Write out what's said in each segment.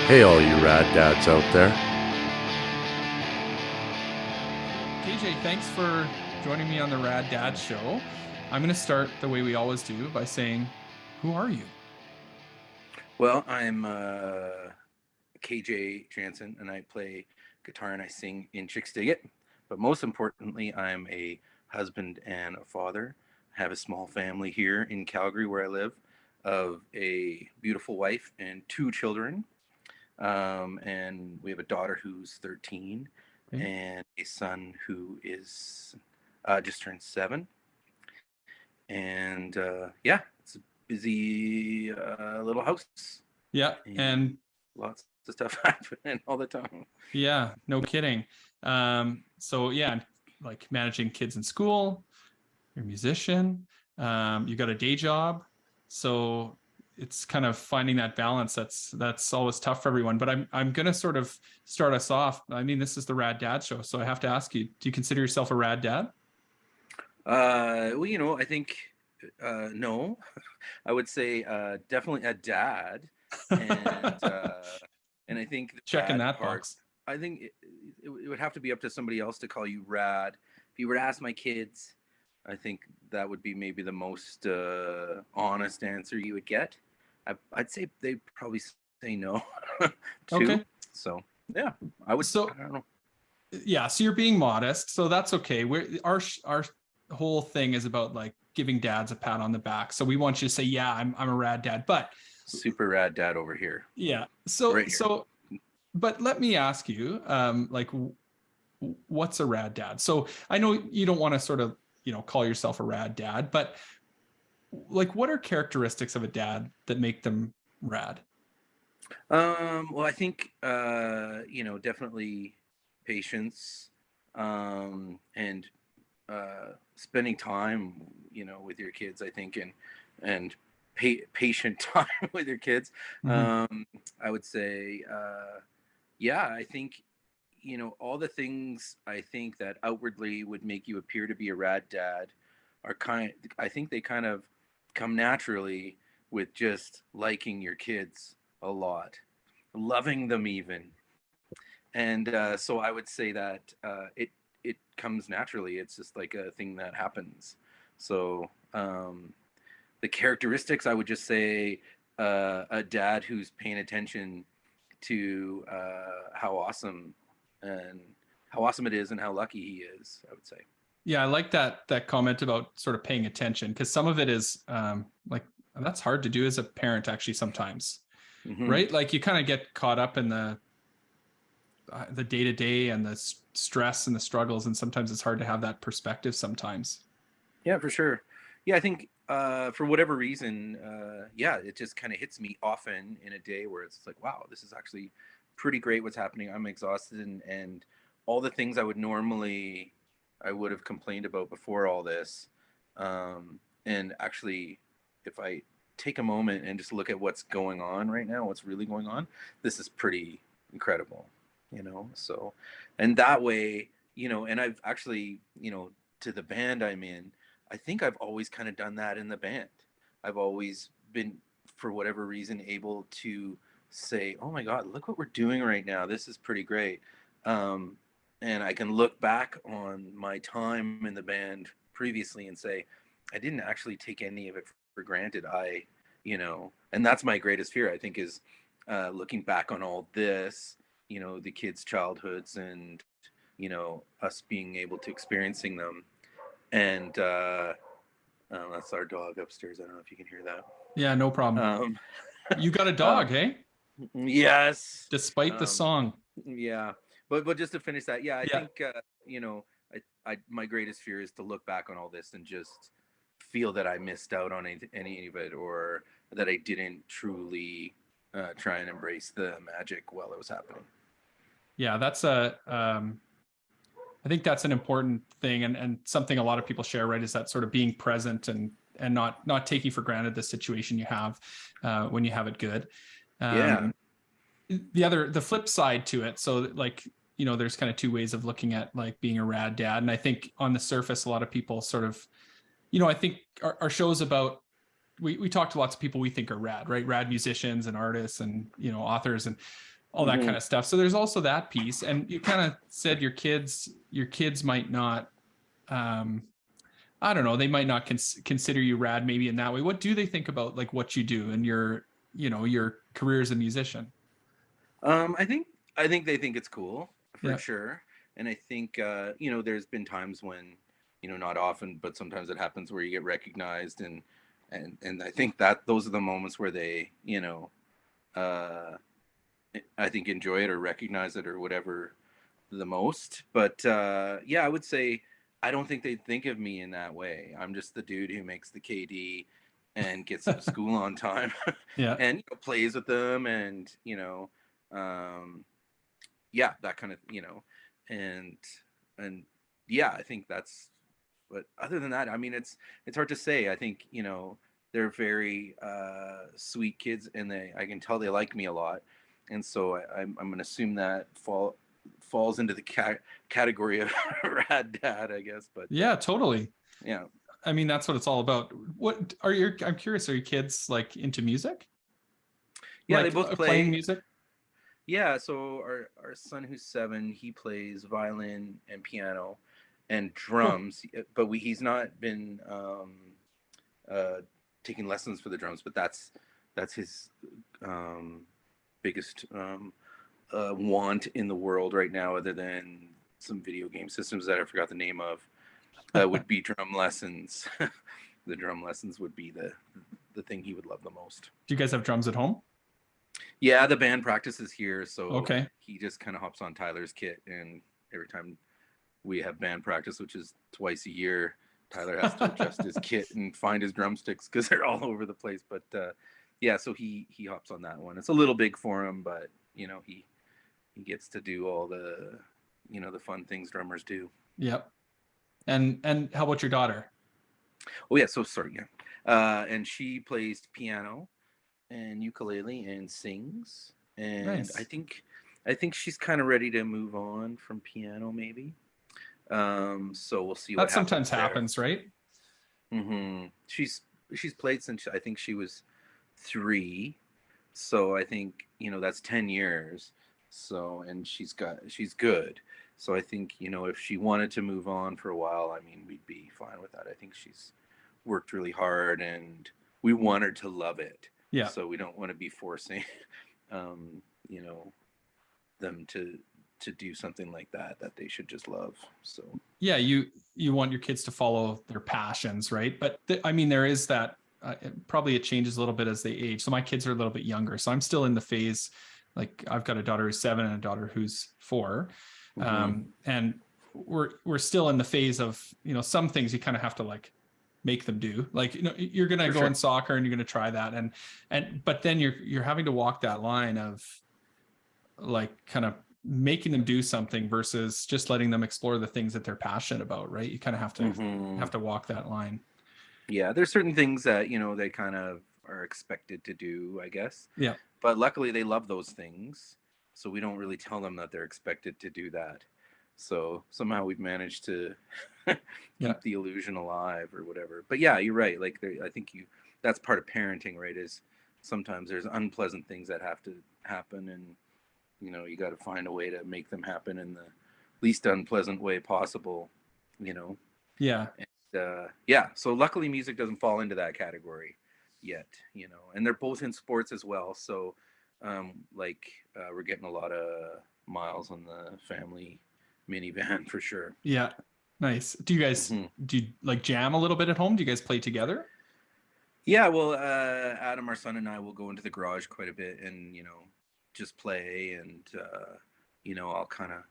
Hey, all you rad dads out there. KJ, thanks for joining me on the Rad Dad Show. I'm going to start the way we always do by saying, who are you? Well, I'm KJ Jansen, and I play guitar and I sing in Chixdiggit. But most importantly, I'm a husband and a father. I have a small family here in Calgary where I live of a beautiful wife and two children. And we have a daughter who's 13 Okay. and a son who is just turned 7. And yeah, it's a busy little house. Yeah. And Lots of stuff happening all the time. yeah, no kidding. So yeah, like managing kids in school, you're a musician, you got a day job. So it's kind of finding that balance. That's always tough for everyone. But I'm gonna sort of start us off. I mean, this is the Rad Dad Show, so I have to ask you: do you consider yourself a rad dad? Well, I think no. I would say definitely a dad, and and I think the Checking rad that part. box. I think it would have to be up to somebody else to call you rad. If you were to ask my kids, I think that would be maybe the most honest answer you would get. I'd say they'd probably say no too. Okay. So yeah, I would. So I don't know. yeah, so you're being modest, so that's okay. Our whole thing is about like giving dads a pat on the back. So we want you to say, yeah, I'm a rad dad. But Super rad dad over here. yeah, so Right here. so but let me ask you, like what's a rad dad? So I know you don't want to sort of, call yourself a rad dad, but like what are characteristics of a dad that make them rad? Well, I think definitely patience, and spending time, with your kids. I think and patient time with your kids. Mhm. I would say, yeah. I think all the things I think that outwardly would make you appear to be a rad dad are I think they kind of come naturally with just liking your kids a lot, loving them even. And so I would say that it comes naturally. It's just like a thing that happens. So the characteristics, I would just say a dad who's paying attention to and how awesome it is and how lucky he is, I would say. Yeah, I like that comment about sort of paying attention, because some of it is like that's hard to do as a parent actually sometimes, Mm-hmm. right? Like you kind of get caught up in the day to day and the stress and the struggles, and sometimes it's hard to have that perspective sometimes. Yeah, for sure. Yeah, I think for whatever reason, yeah, it just kind of hits me often in a day where it's like, wow, this is actually pretty great what's happening. I'm exhausted, and all the things I would have complained about before all this. And actually, if I take a moment and just look at what's going on right now, what's really going on, this is pretty incredible. So, and that way, and I've actually, to the band I'm in, I think I've always kind of done that in the band. I've always been, for whatever reason, able to say, "Oh my God, look what we're doing right now. This is pretty great." And I can look back on my time in the band previously and say, I didn't actually take any of it for granted. And that's my greatest fear, I think, is looking back on all this, the kids' childhoods and, us being able to experiencing them. And that's our dog upstairs. I don't know if you can hear that. Yeah, no problem. Um, You got a um, dog, hey? yes. Despite the Um, song. yeah. But just to finish that, yeah, I Yeah. think you know, I my greatest fear is to look back on all this and just feel that I missed out on any of it, or that I didn't truly try and embrace the magic while it was happening. Yeah, I think that's an important thing, and something a lot of people share, right? Is that sort of being present and not taking for granted the situation you have when you have it good. Yeah. The flip side to it, so like, there's kind of two ways of looking at like being a rad dad. And I think on the surface, a lot of people sort of, I think our show's about, we talk to lots of people we think are rad, right? Rad musicians and artists and, authors. And all that kind of stuff. So there's also that piece. And you kind of said your kids might not, I don't know, they might not consider you rad maybe in that way. What do they think about like what you do and your career as a musician? I think they think it's cool for Yeah. sure. And I think there's been times when, not often, but sometimes it happens where you get recognized, and I think that those are the moments where they, I think enjoy it or recognize it or whatever the most. But I would say I don't think they think of me in that way. I'm just the dude who makes the KD and gets them to school on time. Yeah. And plays with them, and that kind of, and I think that's. But other than that, I mean, it's hard to say. I think they're very sweet kids, and I can tell they like me a lot, and so I'm going to assume that falls into the category of rad dad, I guess. But yeah, totally. Yeah, I mean, that's what it's all about. I'm curious, are your kids like into music? Yeah, like, they both playing music. Yeah, so our son who's 7, he plays violin and piano and drums, but he's not been taking lessons for the drums, but that's his biggest want in the world right now, other than some video game systems that I forgot the name of, would be drum lessons. The drum lessons would be the thing he would love the most. Do you guys have drums at home? Yeah, the band practices here, so okay. He just kind of hops on Tyler's kit, and every time we have band practice, which is twice a year, Tyler has to adjust his kit and find his drumsticks because they're all over the place. But so he hops on that one. It's a little big for him, but he gets to do all the the fun things drummers do. Yep. And how about your daughter? Oh yeah, so sorry, yeah. And she plays piano and ukulele and sings. And nice. I think she's kind of ready to move on from piano, maybe. So we'll see what that sometimes happens, right? Mm-hmm. She's played since I think she was 3, so I think that's 10 years. So, and she's good. So I think if she wanted to move on for a while, I mean, we'd be fine with that. I think she's worked really hard, and we want her to love it. Yeah. So we don't want to be forcing, them to do something like that they should just love. So yeah, you want your kids to follow their passions, right? But I mean, there is that probably it changes a little bit as they age. So my kids are a little bit younger, so I'm still in the phase, like I've got a daughter who's 7 and a daughter who's 4. Mm-hmm. And we're still in the phase of some things you kind of have to like make them do, like you're gonna go in soccer and you're gonna try that, and but then you're having to walk that line of like kind of making them do something versus just letting them explore the things that they're passionate about, right? You kind of have to walk that line. Yeah, there's certain things that they kind of are expected to do, I guess. Yeah, but luckily they love those things, so we don't really tell them that they're expected to do that. So somehow we've managed to keep the illusion alive or whatever. But yeah, you're right. Like I think that's part of parenting, right? Is sometimes there's unpleasant things that have to happen, and you got to find a way to make them happen in the least unpleasant way possible. Yeah. And, so luckily music doesn't fall into that category yet. And they're both in sports as well. So we're getting a lot of miles on the family minivan for sure. Yeah, nice. Do you guys do you like jam a little bit at home? Do you guys play together? Yeah, well, Adam, our son, and I will go into the garage quite a bit and just play, and I'll kind of,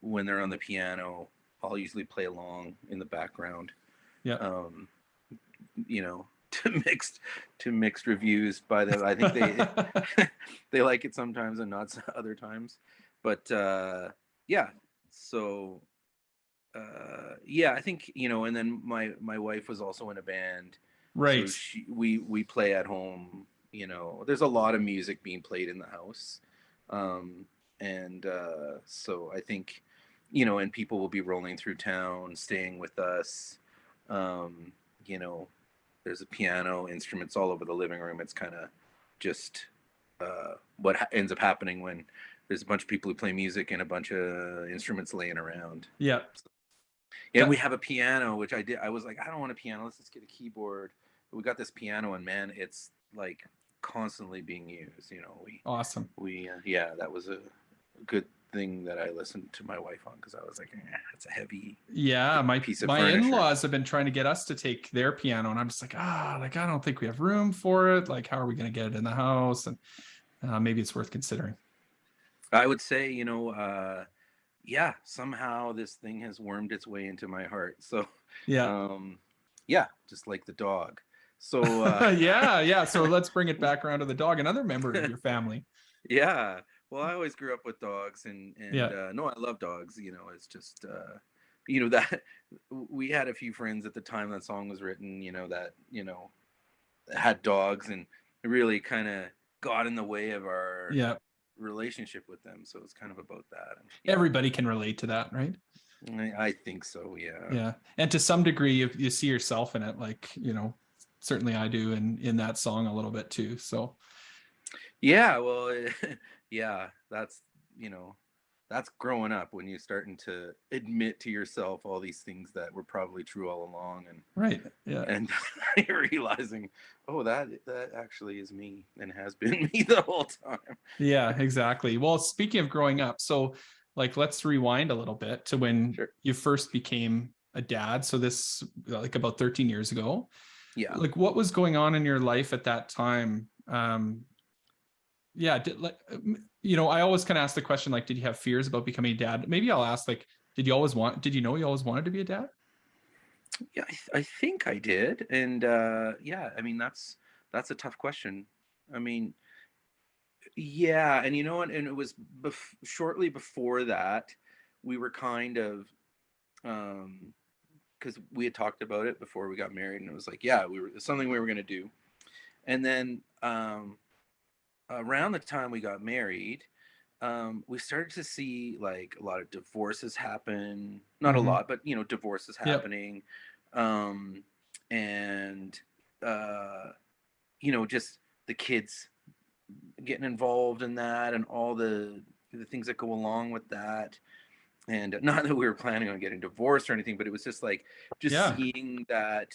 when they're on the piano, I'll usually play along in the background. Yeah. To mixed reviews by them. I think they they like it sometimes and not other times, but so I think and then my wife was also in a band, right? So we play at home. There's a lot of music being played in the house, and so I think and people will be rolling through town, staying with us. There's a piano, instruments all over the living room. It's kind of just ends up happening when there's a bunch of people who play music and a bunch of instruments laying around. Yeah. And we have a piano, which I was like, I don't want a piano. Let's just get a keyboard. But we got this piano, and man, it's like constantly being used. Awesome. Yeah, that was a good thing that I listened to my wife on, because I was like, it's a heavy piece of my furniture. in-laws have been trying to get us to take their piano, and I'm just like, I don't think we have room for it. Like, how are we going to get it in the house? And maybe it's worth considering. I would say, yeah, somehow this thing has wormed its way into my heart. So yeah, just like the dog. So yeah. So let's bring it back around to the dog, another member of your family. Yeah. Well, I always grew up with dogs, and no, I love dogs. It's just that we had a few friends at the time that song was written, that had dogs, and it really kind of got in the way of our relationship with them. So it's kind of about that. Everybody can relate to that, right? I think so. Yeah. And to some degree, you see yourself in it, like, certainly I do in that song a little bit too. So yeah, well, yeah, that's growing up, when you're starting to admit to yourself all these things that were probably true all along, and right, yeah, and you're realizing, oh, that actually is me and has been me the whole time. Yeah, exactly. Well, speaking of growing up, so like let's rewind a little bit to when you first became a dad. So this, like, about 13 years ago. Yeah. Like, what was going on in your life at that time? Yeah, I always kind of ask the question, like, did you have fears about becoming a dad? Maybe I'll ask, like, did you know you always wanted to be a dad? Yeah, I think I did. And yeah, I mean, that's a tough question. I mean, yeah, and and it was shortly before that, we were kind of, because we had talked about it before we got married, and it was like, yeah, it's something we were going to do. And then around the time we got married, we started to see like a lot of divorces happen. Not a lot, but divorces happening. And just the kids getting involved in that, and all the things that go along with that. And not that we were planning on getting divorced or anything, but it was just like seeing that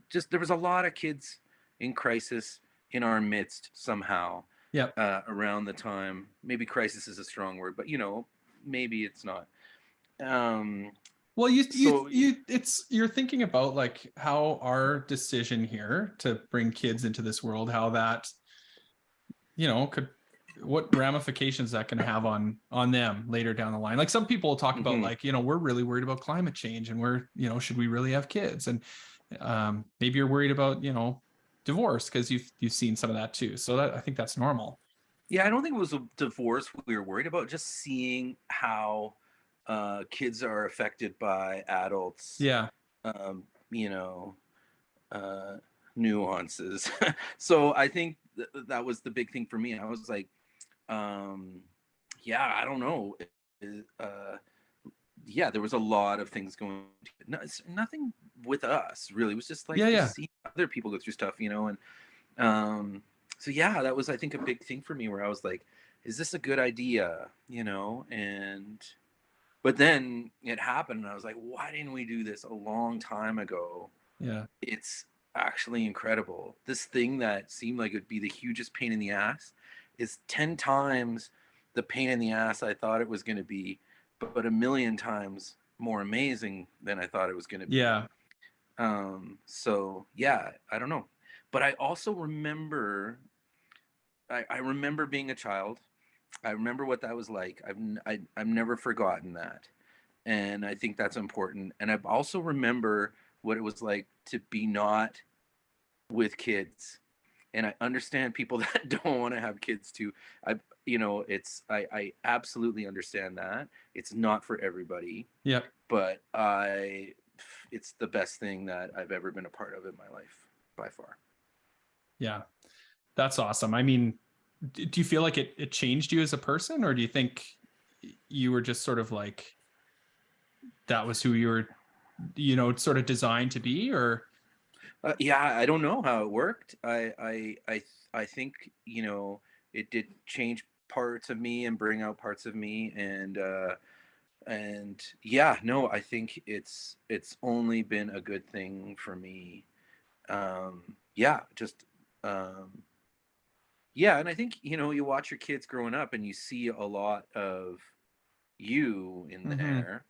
just there was a lot of kids in crisis in our midst somehow. Around the time, maybe crisis is a strong word, but maybe it's not. Well, you're thinking about like how our decision here to bring kids into this world, how that what ramifications that can have on them later down the line. Like, some people talk about like, we're really worried about climate change, and we're, should we really have kids? And maybe you're worried about, divorce, because you've seen some of that too. So I think that's normal. Yeah, I don't think it was a divorce we were worried about, just seeing how kids are affected by adults. Nuances. So I think that was the big thing for me. I was like, yeah, I don't know. Yeah, there was a lot of things going. Nothing with us really. It was just like see other people go through stuff, and so yeah, that was, I think, a big thing for me, where I was like, is this a good idea? And but then it happened, and I was like, why didn't we do this a long time ago? Yeah, it's actually incredible. This thing that seemed like it would be the hugest pain in the ass is 10 times the pain in the ass I thought it was going to be, but a million times more amazing than I thought it was going to be. Yeah. So yeah, I don't know, but I also remember, I remember being a child. I remember what that was like. I've never forgotten that, and I think that's important. And I also remember what it was like to be not with kids. And I understand people that don't want to have kids too. I absolutely understand that. It's not for everybody. Yeah. But it's the best thing that I've ever been a part of in my life, by far. Yeah. That's awesome. I mean, do you feel like it changed you as a person, or do you think you were just sort of like, that was who you were, sort of designed to be? Or Yeah, I don't know how it worked. I think, it did change parts of me and bring out parts of me, and yeah, no, I think it's only been a good thing for me. Yeah, just um yeah, and I think, you watch your kids growing up and you see a lot of you in Mm-hmm. there,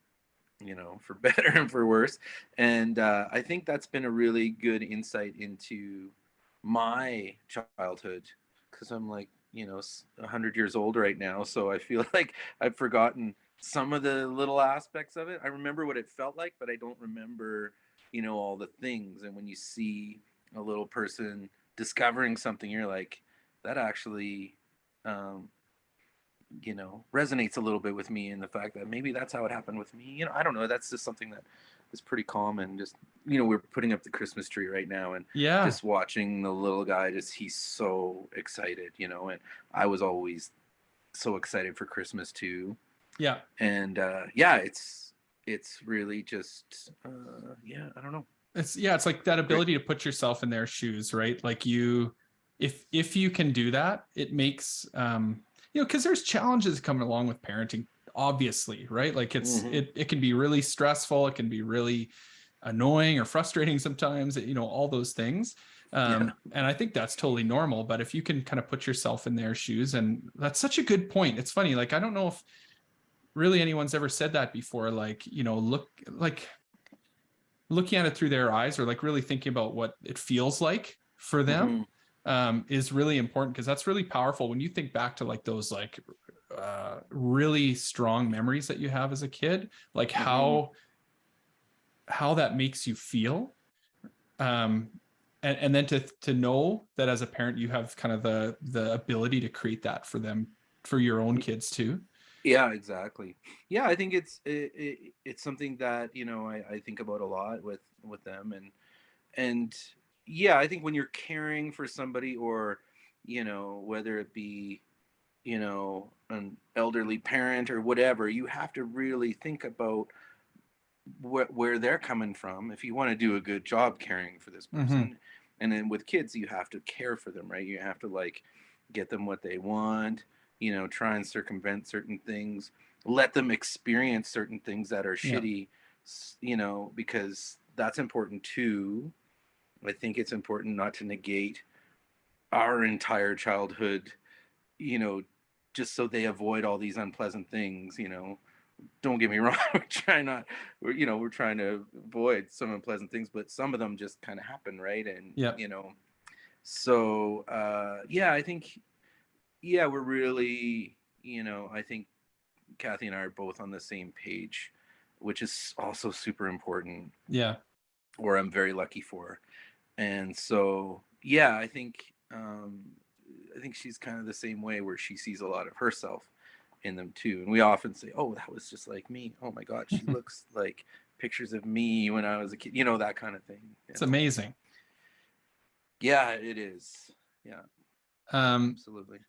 for better and for worse. And I think that's been a really good insight into my childhood, because I'm like, 100 years old right now. So I feel like I've forgotten some of the little aspects of it. I remember what it felt like, but I don't remember, all the things. And when you see a little person discovering something, you're like, that actually um, resonates a little bit with me, in the fact that maybe that's how it happened with me. I don't know. That's just something that is pretty common. Just, we're putting up the Christmas tree right now, and Yeah. just watching the little guy, he's so excited, and I was always so excited for Christmas too. Yeah. And yeah, it's really just, yeah, I don't know. It's like that Great. ability to put yourself in their shoes, right? Like if you can do that, it makes because there's challenges coming along with parenting, obviously, right? Like Mm-hmm. it can be really stressful, it can be really annoying or frustrating sometimes, all those things. Yeah. And I think that's totally normal. But if you can kind of put yourself in their shoes, and that's such a good point. It's funny, like I don't know if really anyone's ever said that before, like, look, like looking at it through their eyes, or like really thinking about what it feels like for them, Mm-hmm. is really important, because that's really powerful when you think back to like those like really strong memories that you have as a kid, like Mm-hmm. how that makes you feel. um and then to know that as a parent you have kind of the ability to create that for them, for your own kids too. Yeah, exactly. Yeah, I think it's something that, I think about a lot with them. And yeah, I think when you're caring for somebody, or whether it be, an elderly parent or whatever, you have to really think about where they're coming from, if you want to do a good job caring for this Mm-hmm. person. And then with kids, you have to care for them, right? You have to, like, get them what they want, try and circumvent certain things, let them experience certain things that are Yeah. shitty, because that's important too. I think it's important not to negate our entire childhood, you know just so they avoid all these unpleasant things. Don't get me wrong. We're trying to avoid some unpleasant things, but some of them just kind of happen, right? And Yeah. so yeah, I think, yeah, we're really, I think Kathy and I are both on the same page, which is also super important, Yeah. or I'm very lucky for. And so yeah, I think she's kind of the same way, where she sees a lot of herself in them too. And we often say, "Oh, that was just like me. Oh my God, she looks like pictures of me when I was a kid." That kind of thing. It's amazing. Yeah, it is. Yeah, um absolutely.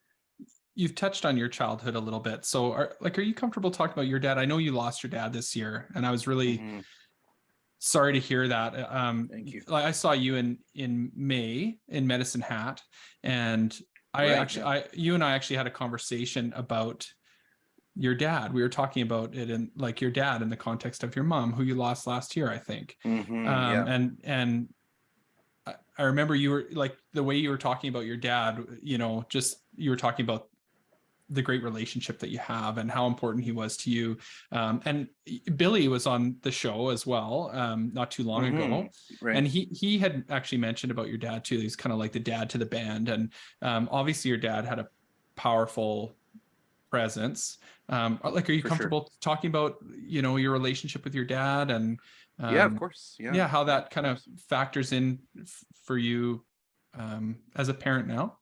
you've touched on your childhood a little bit, so are you comfortable talking about your dad? I know you lost your dad this year, and I was really Hmm. sorry to hear that. Thank you. Like I saw you in May in Medicine Hat, and Right. Yeah. you and I actually had a conversation about your dad. We were talking about it in like your dad in the context of your mom, who you lost last year, I think. Yeah. And I remember you were like, the way you were talking about your dad, just you were talking about the great relationship that you have and how important he was to you. And Billy was on the show as well, not too long Hmm. ago, Right. and he had actually mentioned about your dad too. He's kind of like the dad to the band, and obviously your dad had a powerful presence. Like, are you For sure. comfortable talking about your relationship with your dad, and Yeah. Of um, course. Yeah. yeah, how Yeah. that Of kind of course. factors in for you as a parent now?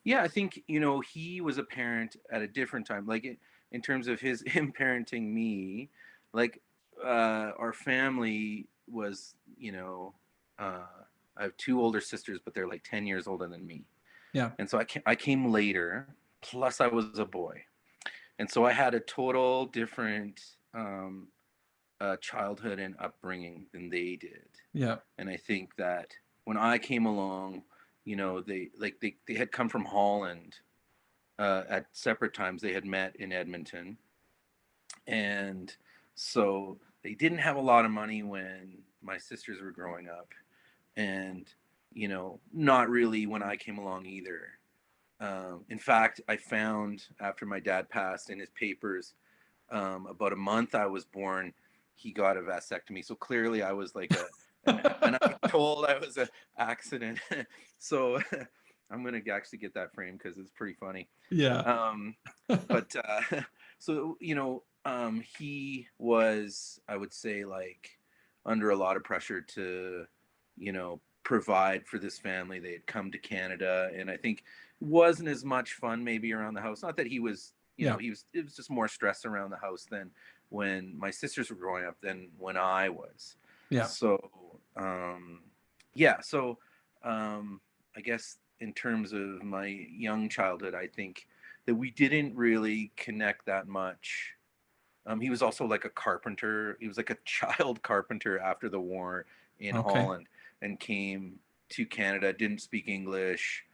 Yeah, I think, he was a parent at a different time, like, in terms of him parenting me. Like, our family was, uh, I have two older sisters, but they're like 10 years older than me. Yeah. And so I came later, plus I was a boy. And so I had a total different childhood and upbringing than they did. Yeah. And I think that when I came along, you know, they had come from Holland at separate times. They had met in Edmonton, and so they didn't have a lot of money when my sisters were growing up, and you know, not really when I came along either. In fact, I found after my dad passed in his papers, about a month I was born, he got a vasectomy. So clearly I was like and I'm told I was an accident. So I'm gonna actually get that framed because it's pretty funny. Yeah. But so you know, he was, I would say, like under a lot of pressure to, you know, provide for this family. They had come to Canada, and I think it wasn't as much fun maybe around the house. Not that he was, you know, it was just more stress around the house than when my sisters were growing up than when I was. Yeah. So yeah, so I guess in terms of my young childhood, I think that we didn't really connect that much. He was also like a carpenter. He was like a child carpenter after the war in Holland, and came to Canada, didn't speak English,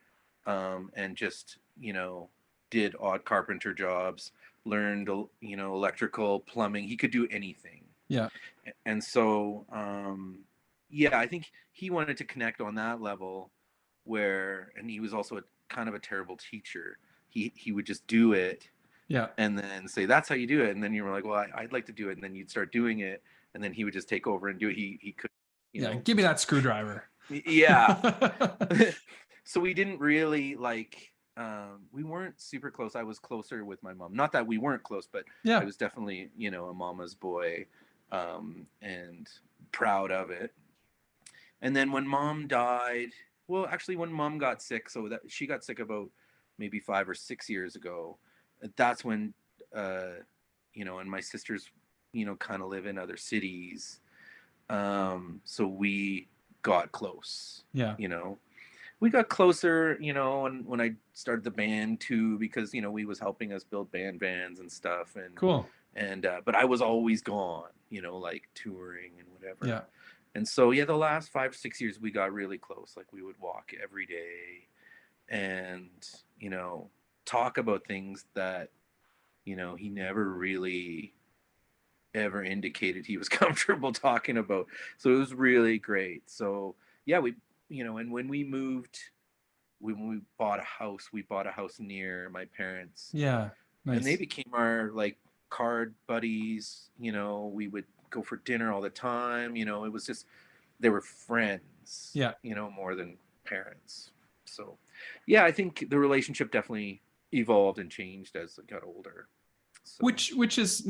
and just, you know, did odd carpenter jobs, learned, you know, electrical, plumbing. He could do anything. Yeah. And so, yeah, I think he wanted to connect on that level where, and he was also kind of a terrible teacher. He would just do it. Yeah. And then say, that's how you do it. And then you were like, well, I'd like to do it. And then you'd start doing it. And then he would just take over and do it. He could, you know, give me that screwdriver. Yeah. So we didn't really like, we weren't super close. I was closer with my mom. Not that we weren't close, but yeah, I was definitely, you know, a mama's boy, and proud of it. And then when mom died, well, actually when mom got sick, so that she got sick about maybe 5 or 6 years ago, that's when, you know, and my sisters, you know, kind of live in other cities. So we got close. Yeah. You know, we got closer, you know, and when I started the band too, because, you know, we was helping us build band vans and stuff. And cool. And but I was always gone, you know, like touring and whatever. Yeah. And so yeah, the last 5 or 6 years we got really close. Like we would walk every day, and, you know, talk about things that, you know, he never really ever indicated he was comfortable talking about. So it was really great. So yeah, we, you know, and when we moved, when we bought a house near my parents. Yeah. Nice. And they became our like card buddies. You know, we would go for dinner all the time. You know, it was just, they were friends. Yeah. You know, more than parents. So yeah, I think the relationship definitely evolved and changed as I got older. So. Which is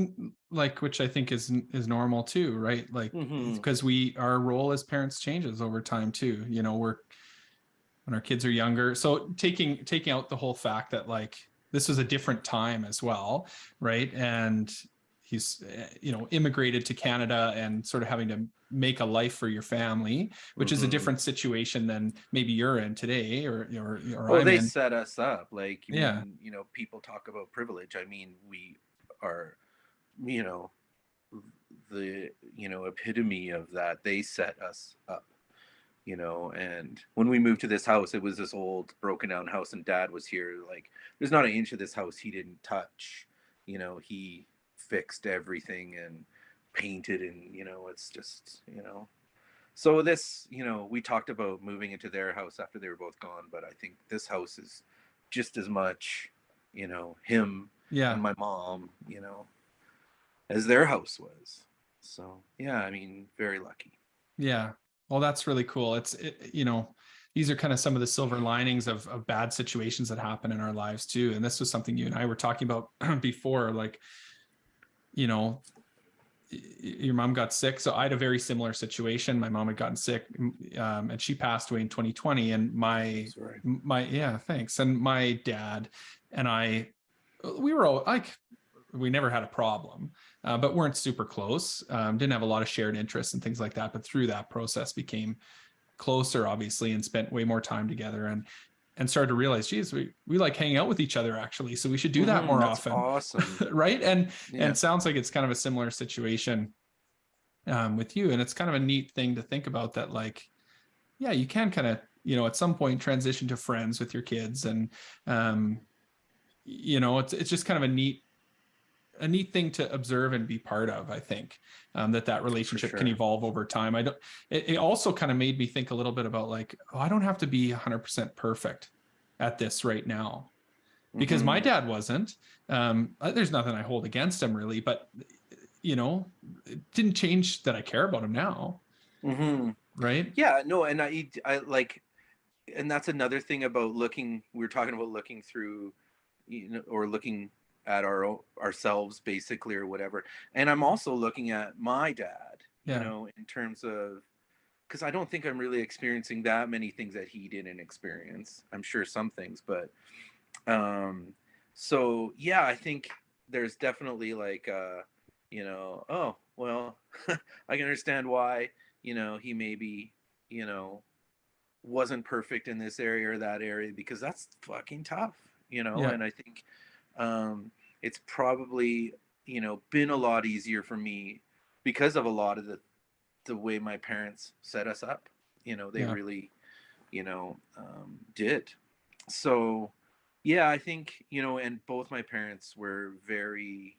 like, which I think is normal too, right? Like, because our role as parents changes over time too. You know, when our kids are younger. So taking out the whole fact that like this was a different time as well, right? And he's, you know, immigrated to Canada and sort of having to make a life for your family, which is a different situation than maybe you're in today, or well, they set us up. Like, yeah, when, you know, people talk about privilege, I mean, we are, you know, the, you know, epitome of that. They set us up, you know. And when we moved to this house, it was this old broken down house, and Dad was here. Like, there's not an inch of this house he didn't touch. You know, he fixed everything and painted, and, you know, it's just, you know. So this, you know, we talked about moving into their house after they were both gone, but I think this house is just as much, you know, him and my mom, you know, as their house was. So yeah, I mean, very lucky. Yeah. Well, that's really cool. You know, these are kind of some of the silver linings of bad situations that happen in our lives too. And this was something you and I were talking about before, like, you know, your mom got sick. So I had a very similar situation. My mom had gotten sick, and she passed away in 2020. And yeah, thanks. And my dad and I, we were all like, we never had a problem, but weren't super close. Didn't have a lot of shared interests and things like that. But through that process became closer, obviously, and spent way more time together, and started to realize, geez, we like hanging out with each other actually. So we should do that more often. Awesome. Right. And it sounds like it's kind of a similar situation with you. And it's kind of a neat thing to think about that, like, yeah, you can kind of, at some point transition to friends with your kids. And, it's just kind of a neat thing to observe and be part of, I think, that relationship can evolve over time. It also kind of made me think a little bit about like, oh, I don't have to be 100% perfect at this right now, because my dad wasn't. There's nothing I hold against him really, but it didn't change that I care about him now. Right. Yeah, no, and I like, and that's another thing about looking, we were talking about looking through, or looking at ourselves basically, or whatever. And I'm also looking at my dad, in terms of, because I don't think I'm really experiencing that many things that he didn't experience. I'm sure some things, but so yeah, I think there's definitely like oh well, I can understand why he maybe wasn't perfect in this area or that area, because that's fucking tough, and I think it's probably been a lot easier for me because of a lot of the way my parents set us up. They really did. So yeah, I think and both my parents were very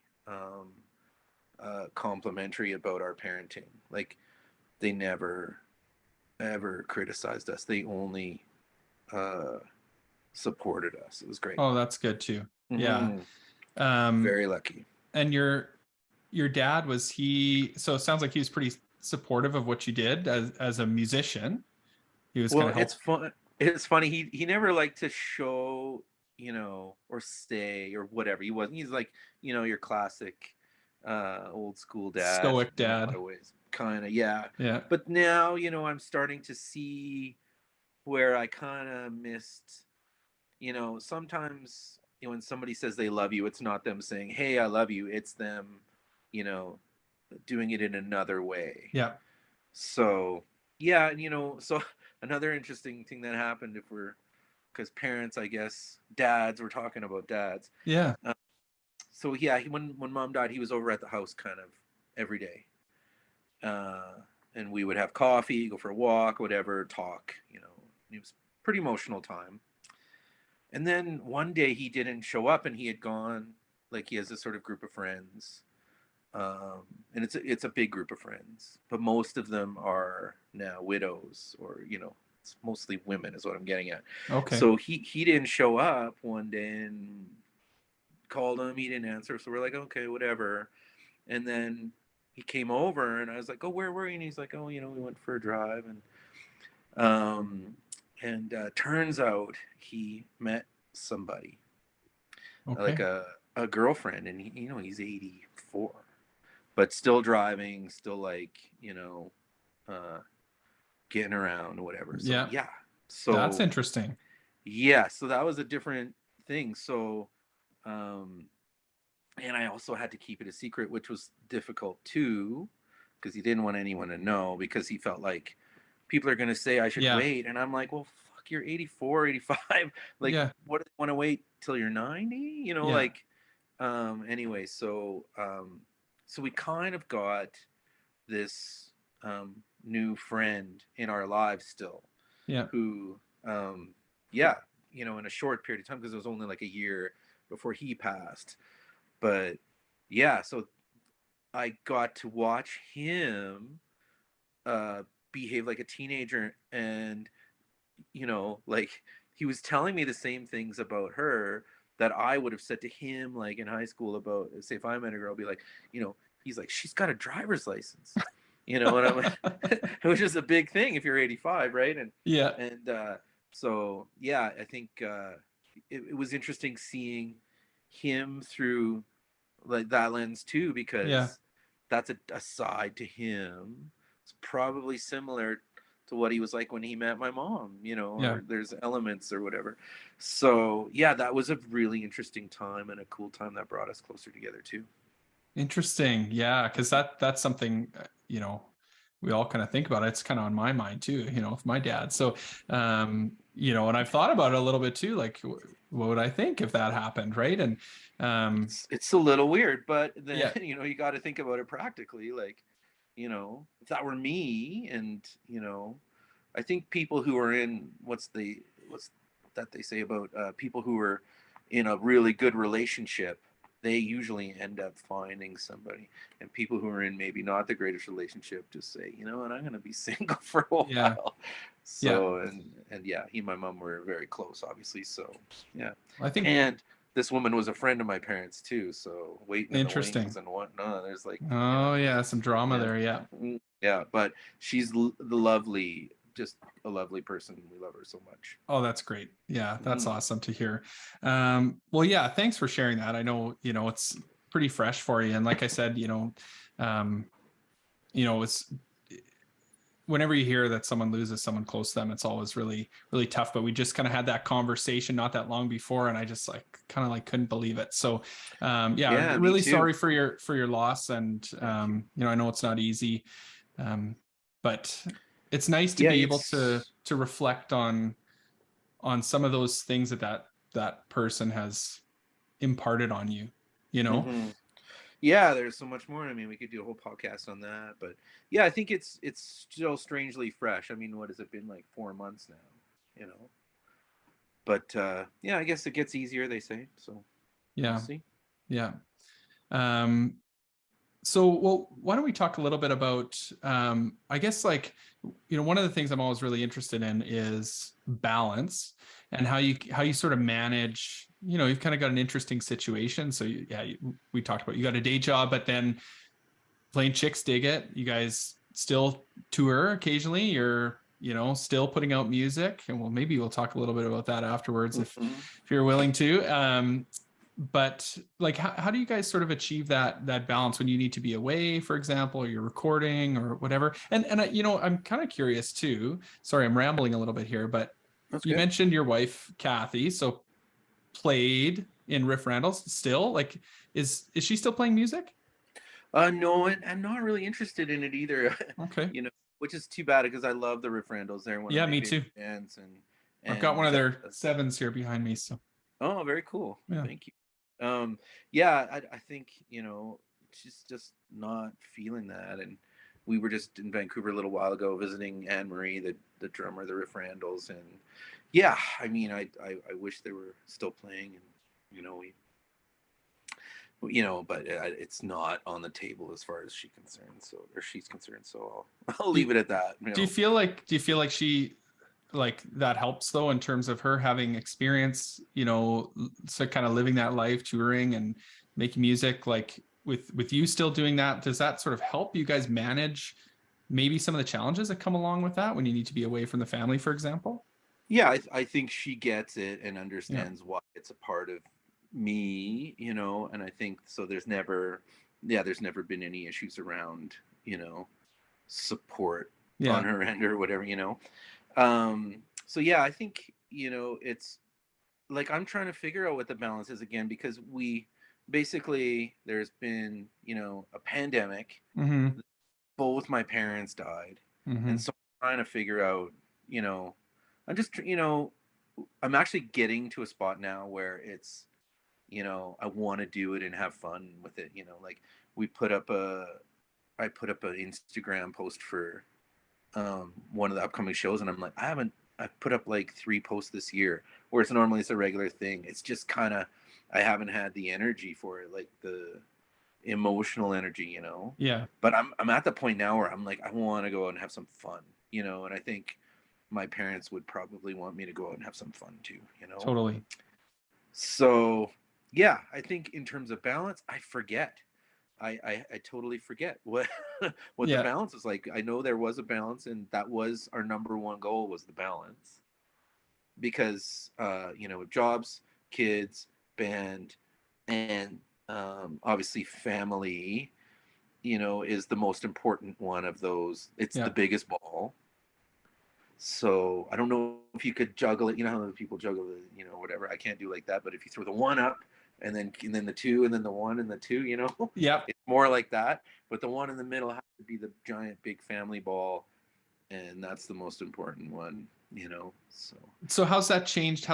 complimentary about our parenting. Like, they never ever criticized us. They only supported us. It was great. Oh, that's good too. Yeah. Very lucky. And your dad, was he, so it sounds like he was pretty supportive of what you did as a musician. He was Well, it's funny. He never liked to show, or say or whatever. He's like, your classic old school dad. Stoic dad. In a lot of ways. Kind of, yeah. Yeah. But now, I'm starting to see where I kind of missed, sometimes when somebody says they love you, it's not them saying, hey, I love you. It's them, doing it in another way. Yeah. So, yeah. So another interesting thing that happened, because parents, I guess, dads, we're talking about dads. Yeah. So yeah, when mom died, he was over at the house kind of every day. And we would have coffee, go for a walk, whatever, talk, it was pretty emotional time. And then one day he didn't show up, and he had gone, like, he has this sort of group of friends. And it's a big group of friends, but most of them are now widows, or, it's mostly women is what I'm getting at. Okay. So he didn't show up one day, and called him, he didn't answer. So we're like, okay, whatever. And then he came over, and I was like, oh, where were you? And he's like, oh, we went for a drive. And turns out he met somebody, like a girlfriend, and he's 84, but still driving, still like, getting around or whatever. So, yeah. So that's interesting. Yeah. So that was a different thing. So, and I also had to keep it a secret, which was difficult too, because he didn't want anyone to know, because he felt like people are going to say I should wait. And I'm like, well, fuck, you're 84, 85. Like, what, do you want to wait till you're 90? Like, anyway, so we kind of got this new friend in our lives still, who, in a short period of time, because it was only like a year before he passed. But yeah, so I got to watch him behave like a teenager, and like, he was telling me the same things about her that I would have said to him, like, in high school, about, say, if I met a girl, I'd be like, he's like, she's got a driver's license, and I'm like, it was just a big thing if you're 85, right? And so yeah, I think it was interesting seeing him through like that lens too, because that's a side to him. It's probably similar to what he was like when he met my mom, or there's elements or whatever. So yeah, that was a really interesting time, and a cool time that brought us closer together too. Interesting. Yeah. Cause that's something, we all kind of think about it. It's kind of on my mind too, with my dad. So, and I've thought about it a little bit too, like, what would I think if that happened? Right. And it's a little weird, but then, you got to think about it practically. Like, you know, if that were me, and, you know, I think people who are in, what's that they say about people who are in a really good relationship, they usually end up finding somebody. And people who are in maybe not the greatest relationship just say, you know what, I'm going to be single for a Yeah. while. Yeah. So, and yeah, he and my mom were very close, obviously. So, yeah. I think And this woman was a friend of my parents too. So waiting in the interesting. wings and whatnot. There's like, you know, Oh yeah, some drama yeah. there. Yeah. Yeah, but she's the lovely, just a lovely person. We love her so much. Oh, that's great. Yeah, that's Mm. awesome to hear. Well, yeah, thanks for sharing that. I know, it's pretty fresh for you. And like I said, um, it's whenever you hear that someone loses someone close to them, it's always really, really tough. But we just kind of had that conversation not that long before, and I just like kind of like couldn't believe it. So, yeah, Yeah, me really too. sorry for your loss, and Thank you. I know it's not easy, but it's nice to Yeah, be able it's to reflect on some of those things that person has imparted on you. You know, hmm yeah. There's so much more. I mean, we could do a whole podcast on that, but yeah, I think it's still strangely fresh. I mean, what has it been, like 4 months now? You know, but yeah, I guess it gets easier. They say so. We'll yeah, see. yeah. Um, So, well, why don't we talk a little bit about, I guess, like, one of the things I'm always really interested in is balance and how you sort of manage. You've kind of got an interesting situation. So, we talked about you got a day job, but then playing Chixdiggit, you guys still tour occasionally. You're still putting out music, and maybe we'll talk a little bit about that afterwards hmm if you're willing to. But like how do you guys sort of achieve that balance when you need to be away, for example, or you're recording or whatever? And I'm kind of curious too. Sorry, I'm rambling a little bit here, but That's you good. mentioned your wife Kathy, so played in Riff Randalls still. Like, is she still playing music? No, and I'm not really interested in it either. Okay. You know, which is too bad because I love the Riff Randalls. They're one of Yeah, my me favorite too. bands, I've got one and of their sevens here behind me, so oh, very cool. yeah. Thank you. Yeah, I think, you know, she's just not feeling that, and we were just in Vancouver a little while ago visiting Anne Marie, the drummer of the Riff Randalls, and yeah, I mean, I wish they were still playing, and you know, but it's not on the table as far as she's concerned. So I'll Do you, leave it at that. You do you know. feel like she like that helps though in terms of her having experience, so kind of living that life, touring and making music, like with you still doing that, does that sort of help you guys manage maybe some of the challenges that come along with that when you need to be away from the family, for example? Yeah, I think she gets it and Yeah. understands why it's a part of me, you know, and I think so. There's never been any issues around, you know, support on Yeah. her end or whatever, you know. So yeah, I think, you know, it's like I'm trying to figure out what the balance is again, because we basically, there's been, you know, a pandemic. Mm-hmm. Both my parents died, Mm-hmm. and so I'm trying to figure out, you know, you know, I'm actually getting to a spot now where it's, you know, I want to do it and have fun with it, you know. Like we put up a I put up an Instagram post for one of the upcoming shows, and I'm like, I've put up like 3 posts this year, whereas normally it's a regular thing. It's just kind of, I haven't had the energy for it, like the emotional energy, you know. Yeah, But I'm at the point now where I'm like, I want to go out and have some fun, you know. And I think my parents would probably want me to go out and have some fun too, you know. totally. So yeah, I think in terms of balance, I forget. I totally forget what what the Yeah. balance is like. I know there was a balance, and that was our number one goal, was the balance, because you know, jobs, kids, band, and obviously family, you know, is the most important one of those. It's the Yeah. biggest ball. So I don't know if you could juggle it. You know how people juggle it, you know, whatever. I can't do like that. But if you throw the one up and then the two and then the one and the two, you know, Yep. it's more like that. But the one in the middle has to be the giant big family ball, and that's the most important one, you know. So So how's that changed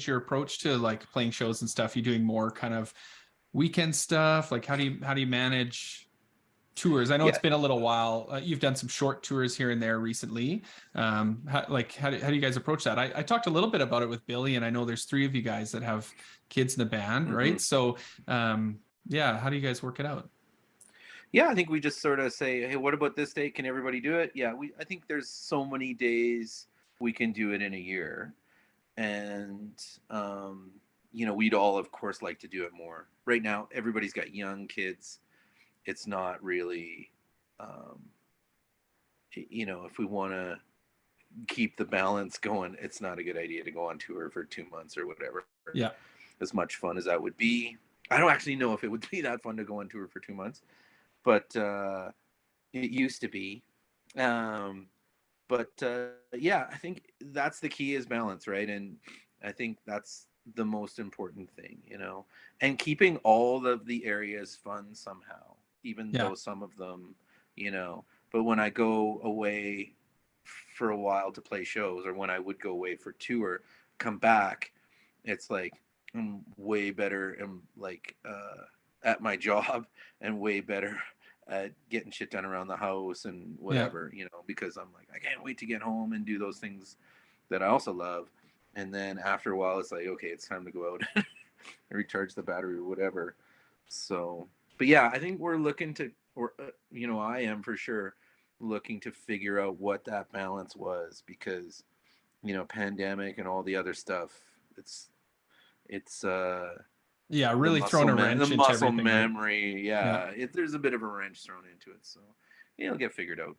your approach to like playing shows and stuff? You doing more kind of weekend stuff? Like how do you manage? tours? I know it's Yeah. been a little while. You've done some short tours here and there recently. How do you guys approach that? I talked a little bit about it with Billy, and I know there's 3 of you guys that have kids in the band, right? So yeah, how do you guys work it out? Yeah, I think we just sort of say, hey, what about this day? Can everybody do it? Yeah, I think there's so many days we can do it in a year. And, we'd all, of course, like to do it more. Right now, everybody's got young kids. It's not really, if we want to keep the balance going, it's not a good idea to go on tour for 2 months or whatever. Yeah. As much fun as that would be. I don't actually know if it would be that fun to go on tour for 2 months, but it used to be. Yeah, I think that's the key is balance, right? And I think that's the most important thing, and keeping all of the areas fun somehow, even though some of them, but when I go away for a while to play shows, or when I would go away for tour, come back, it's like I'm way better and like at my job and way better at getting shit done around the house and whatever, because I'm like, I can't wait to get home and do those things that I also love. And then after a while, it's like, okay, it's time to go out and recharge the battery or whatever. So, but yeah, I think we're looking to, or, I am for sure looking to figure out what that balance was, because, pandemic and all the other stuff, it's really throwing a wrench into muscle everything, memory. right? There's a bit of a wrench thrown into it. So it'll get figured out.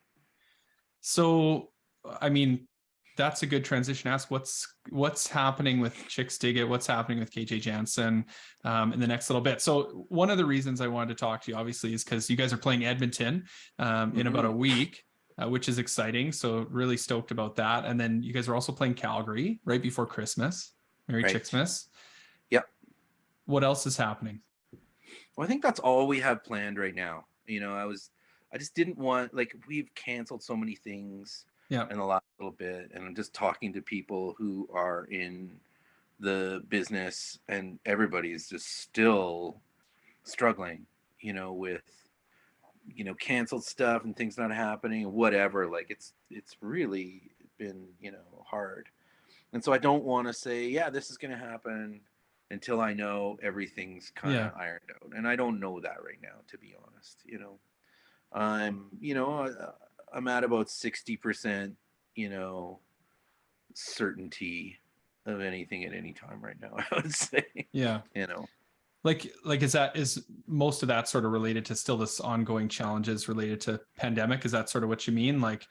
So, I mean, that's a good transition. Ask what's happening with Chixdiggit, what's happening with KJ Jansen in the next little bit. So one of the reasons I wanted to talk to you, obviously, is because you guys are playing Edmonton in about a week, which is exciting. So really stoked about that. And then you guys are also playing Calgary right before Christmas. Merry Chixmas. Yep. What else is happening? Well, I think that's all we have planned right now. I just didn't want, like, we've canceled so many things in the last little bit, and I'm just talking to people who are in the business, and everybody's just still struggling, with, canceled stuff and things not happening and whatever. Like it's really been, hard. And so I don't want to say, yeah, this is going to happen until I know everything's kind of ironed out. And I don't know that right now, to be honest. I'm at about 60%, certainty of anything at any time right now, I would say. Yeah. Like is most of that sort of related to still this ongoing challenges related to pandemic? Is that sort of what you mean? Like,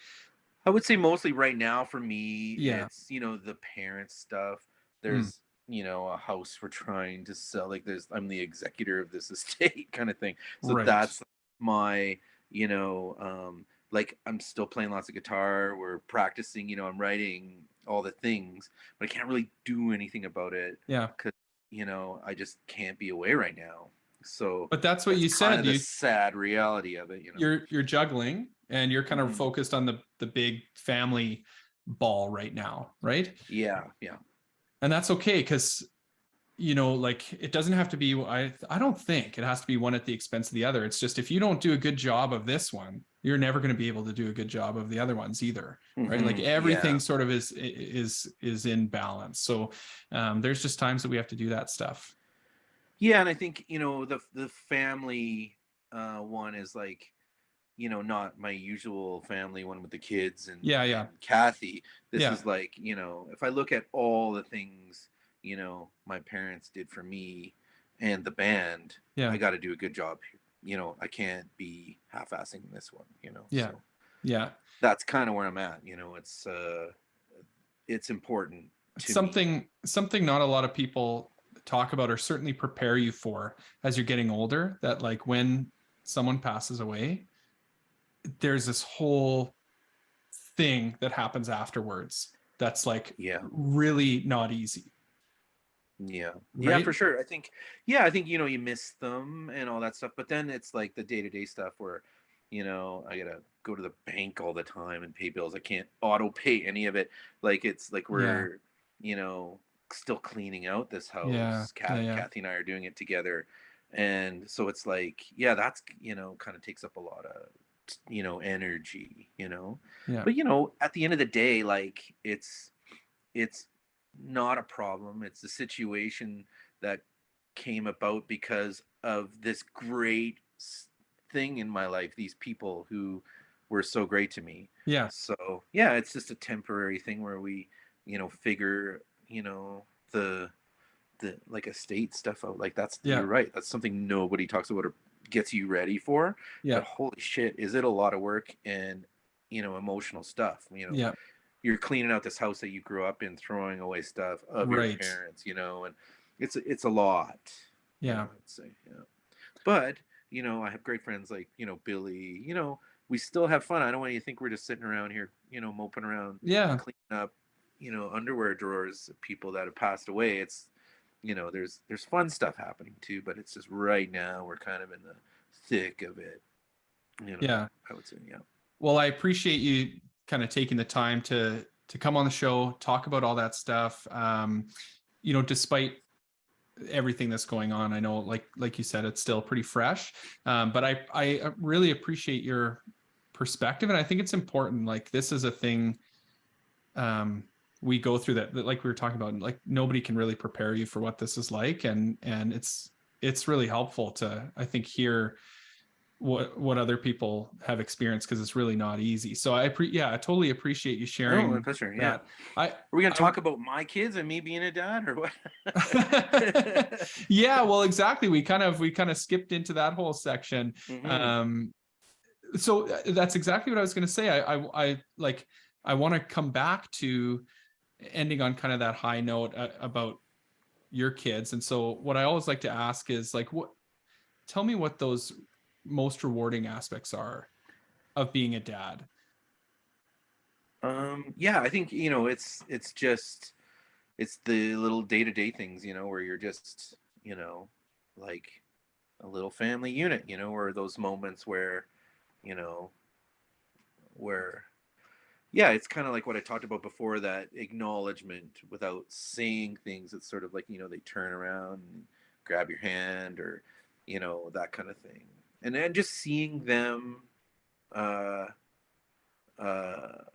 I would say mostly right now for me, it's, the parent stuff. There's, a house we're trying to sell. Like I'm the executor of this estate kind of thing. So that's my, like I'm still playing lots of guitar. We're practicing, I'm writing all the things, but I can't really do anything about it. Yeah. Because, I just can't be away right now. So, but that's what you said. The sad reality of it, You're juggling, and you're kind of focused on the big family ball right now, right? Yeah. And that's okay, because like it doesn't have to be. I don't think it has to be one at the expense of the other. It's just if you don't do a good job of this one, you're never going to be able to do a good job of the other ones either, right? Like everything sort of is in balance. So there's just times that we have to do that stuff. Yeah, and I think the family one is like, not my usual family one with the kids and and Kathy. This is like, if I look at all the things my parents did for me and the band, I got to do a good job. I can't be half-assing this one. So that's kind of where I'm at. It's important. Something not a lot of people talk about or certainly prepare you for as you're getting older, that like when someone passes away, there's this whole thing that happens afterwards that's like really not easy. Yeah, for sure. I think you miss them and all that stuff, but then it's like the day-to-day stuff where I gotta go to the bank all the time and pay bills. I can't auto pay any of it. Like it's like we're still cleaning out this house. Kathy and I are doing it together, And so it's like, yeah, that's, kind of takes up a lot of, energy, Yeah. but at the end of the day, like, it's not a problem. It's a situation that came about because of this great thing in my life, these people who were so great to me. Yeah. So yeah, it's just a temporary thing where we, figure, the like estate stuff out. Like, that's, Yeah. you're right, that's something nobody talks about or gets you ready for. Yeah. But holy shit, is it a lot of work and, emotional stuff. Yeah. You're cleaning out this house that you grew up in, throwing away stuff of your Right. parents, and it's a lot, Yeah. I'd say, yeah. But I have great friends like, Billy. We still have fun. I don't want you to think we're just sitting around here, moping around, Yeah. cleaning up, underwear drawers of people that have passed away. It's, there's fun stuff happening too, but it's just right now we're kind of in the thick of it, Yeah. I would say, yeah. Well, I appreciate you kind of taking the time to come on the show, talk about all that stuff. Despite everything that's going on, I know, like you said, it's still pretty fresh. But I really appreciate your perspective, and I think it's important. Like, this is a thing we go through that, like we were talking about. Like, nobody can really prepare you for what this is like, and it's really helpful to, I think, hear what other people have experienced, because it's really not easy. So I totally appreciate you sharing. Oh, my pleasure. Yeah. that. Are we gonna talk about my kids and me being a dad, or what? Yeah, well, exactly. We kind of skipped into that whole section. Mhm. So that's exactly what I was going to say. I want to come back to ending on kind of that high note about your kids. And so what I always like to ask is, like, tell me what those most rewarding aspects are of being a dad. Yeah, I think, it's just, it's the little day-to-day things, where you're just, like a little family unit, or those moments where, you know, where, yeah, it's kind of like what I talked about before, that acknowledgement without saying things. It's sort of like, they turn around and grab your hand, or, that kind of thing. And then just seeing them, uh, uh,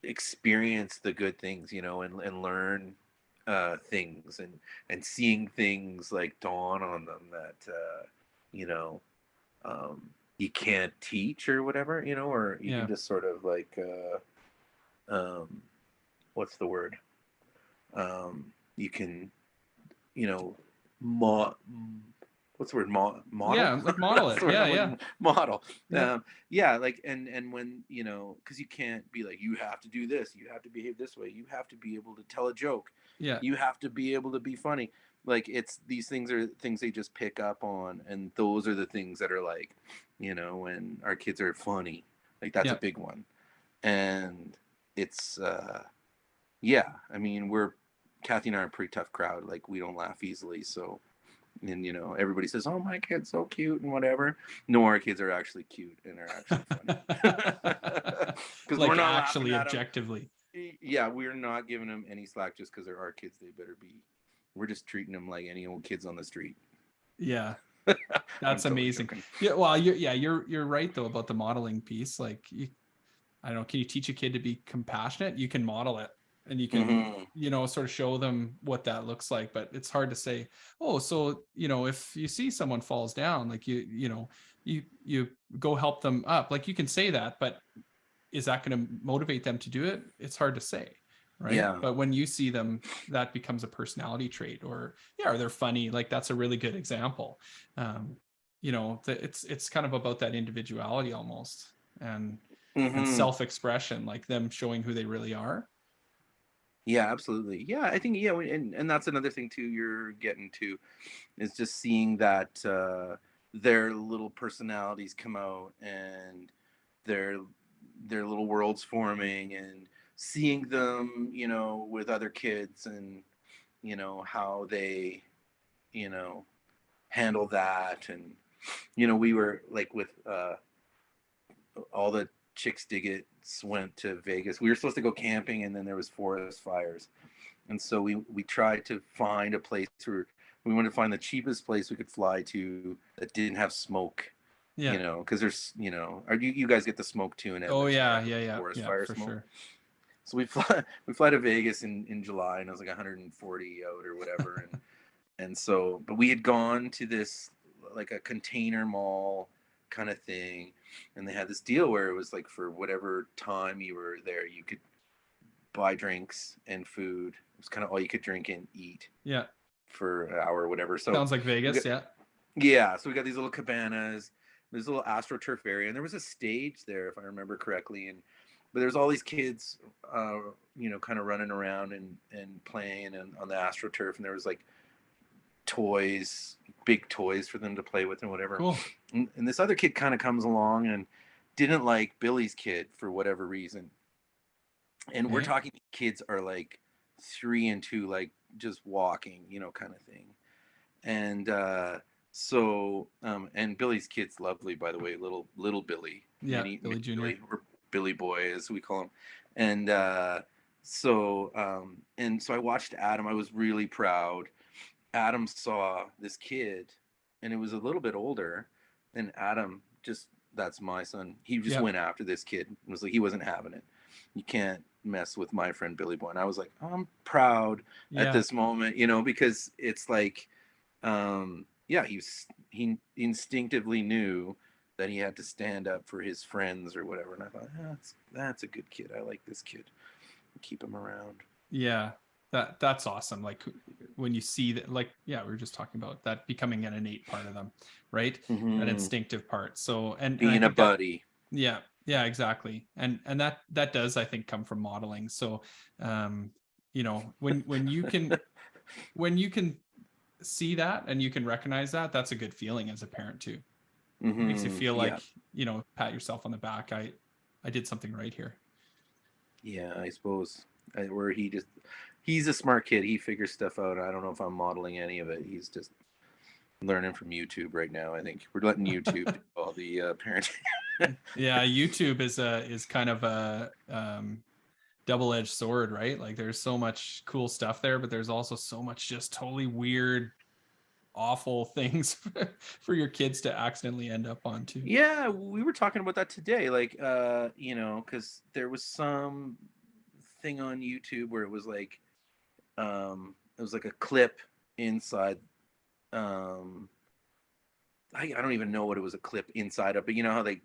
experience the good things, and learn things, and seeing things like dawn on them that, you know, you can't teach or whatever, or you can Yeah. just sort of like, what's the word? You can, you know, mo- what's the word? Model? Yeah. Like, model That's it. the word Yeah. I'm Yeah. looking. Model. Yeah. Yeah, like, and when, because you can't be like, you have to do this, you have to behave this way, you have to be able to tell a joke, Yeah. you have to be able to be funny. Like, it's, these things are things they just pick up on, and those are the things that are like, when our kids are funny, like, that's a Yeah. big one. And it's, yeah, I mean, Kathy and I are a pretty tough crowd. Like, we don't laugh easily. So, and, everybody says, "Oh, my kid's so cute," and whatever. No, our kids are actually cute and are actually funny. Because we're Like, not laughing actually, at them. objectively. Yeah, we're not giving them any slack just because they're our kids. They better be. We're just treating them like any old kids on the street. Yeah. I'm That's totally amazing. joking. Yeah. Well, you're right though about the modeling piece. Like, I don't know, can you teach a kid to be compassionate? You can model it, and you can, Mm-hmm. sort of show them what that looks like. But it's hard to say, oh, so, if you see someone falls down, like, you go help them up. Like, you can say that, but is that going to motivate them to do it? It's hard to say. Right. Yeah. But when you see them, that becomes a personality trait, or they're funny. Like, that's a really good example. It's kind of about that individuality almost, and Mm-hmm. self-expression, like them showing who they really are. Yeah, absolutely. Yeah, I think, yeah, and that's another thing too you're getting to, is just seeing that, their little personalities come out, and their little worlds forming, and seeing them, with other kids, and how they, you know handle that. And we were like, with all the Chixdiggits went to Vegas. We were supposed to go camping, and then there was forest fires, and so we tried to find a place where we wanted to find the cheapest place we could fly to that didn't have smoke. Yeah. You know, because there's, are you guys get the smoke too in Edmonton? Oh yeah, right? yeah, Forest yeah, fire for smoke. sure. So we fly to Vegas in July, and it was like 140 out or whatever, and so, but we had gone to this like a container mall kind of thing, and they had this deal where it was like for whatever time you were there, you could buy drinks and food. It was kind of all you could drink and eat. Yeah. For an hour or whatever. So sounds like Vegas. Yeah. So we got these little cabanas, this little AstroTurf area, and there was a stage there, if I remember correctly, but there's all these kids, kind of running around and playing on the AstroTurf, and there was like toys, big toys for them to play with and whatever. Cool. And this other kid kind of comes along and didn't like Billy's kid for whatever reason. And we're talking kids are like 3 and 2, like just walking, kind of thing. And and Billy's kid's lovely, by the way, little Billy. Yeah, Billy Jr. Billy, or Billy Boy, as we call him. And so I watched Adam. I was really proud. Adam saw this kid, and it was a little bit older. And Adam that's my son. He just went after this kid. It was like he wasn't having it. You can't mess with my friend Billy Boy. And I was like, I'm proud at this moment, because it's like, he instinctively knew that he had to stand up for his friends or whatever. And I thought, that's a good kid. I like this kid. Keep him around. Yeah. That's awesome. Like when you see that, like, we were just talking about that becoming an innate part of them, right? Mm-hmm. An instinctive part. So, and being a buddy. Yeah, exactly. And that does, I think, come from modeling. So, when you can, when you can see that and you can recognize that, that's a good feeling as a parent too. Mm-hmm. It makes you feel like, pat yourself on the back. I did something right here. Yeah, I suppose where he's a smart kid. He figures stuff out. I don't know if I'm modeling any of it. He's just learning from YouTube right now. I think we're letting YouTube do all the parenting. Yeah, YouTube is kind of a double-edged sword, right? Like there's so much cool stuff there, but there's also so much just totally weird, awful things for your kids to accidentally end up on too. Yeah, we were talking about that today. Like, because there was some thing on YouTube where it was like a clip inside. I don't even know what it was a clip inside of, but you know how they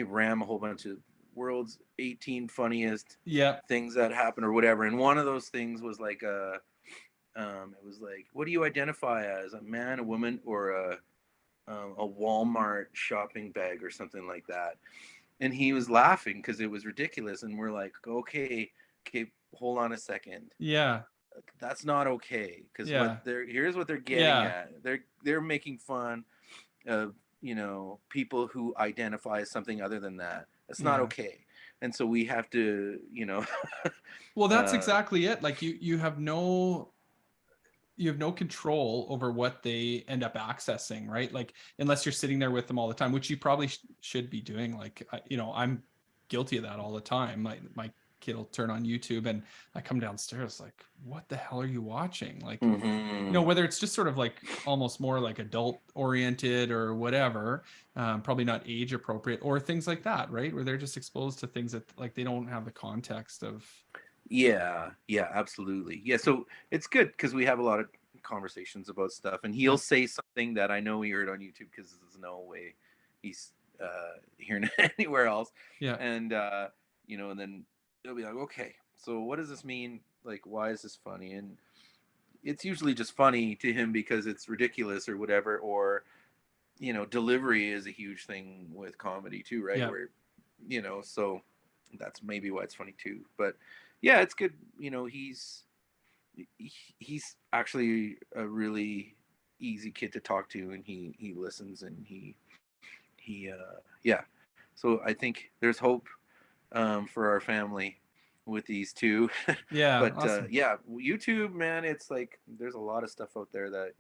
ram a whole bunch of world's 18 funniest things that happen or whatever, and one of those things was like it was like, what do you identify as, a man, a woman, or a Walmart shopping bag or something like that? And he was laughing because it was ridiculous, and we're like, okay, hold on a second. Yeah, that's not okay, because here's what they're getting at. They're making fun of people who identify as something other than that. That's not okay. And so we have to well, that's exactly it. Like you have no control over what they end up accessing, right? Like unless you're sitting there with them all the time, which you probably should be doing. Like I'm guilty of that all the time. My kid will turn on YouTube and I come downstairs like, what the hell are you watching? Like, whether it's just sort of like almost more like adult oriented or whatever, probably not age appropriate, or things like that, right? Where they're just exposed to things that like they don't have the context of. Yeah, absolutely. Yeah, so it's good because we have a lot of conversations about stuff, and he'll say something that I know he heard on YouTube, because there's no way he's hearing it anywhere else. Yeah. And and then they'll be like, okay, so what does this mean? Like, why is this funny? And it's usually just funny to him because it's ridiculous or whatever, or delivery is a huge thing with comedy too, right? Where so that's maybe why it's funny too. But yeah, it's good. He's actually a really easy kid to talk to, and he listens, and he so I think there's hope for our family with these two. Yeah. But awesome. YouTube, man, it's like there's a lot of stuff out there that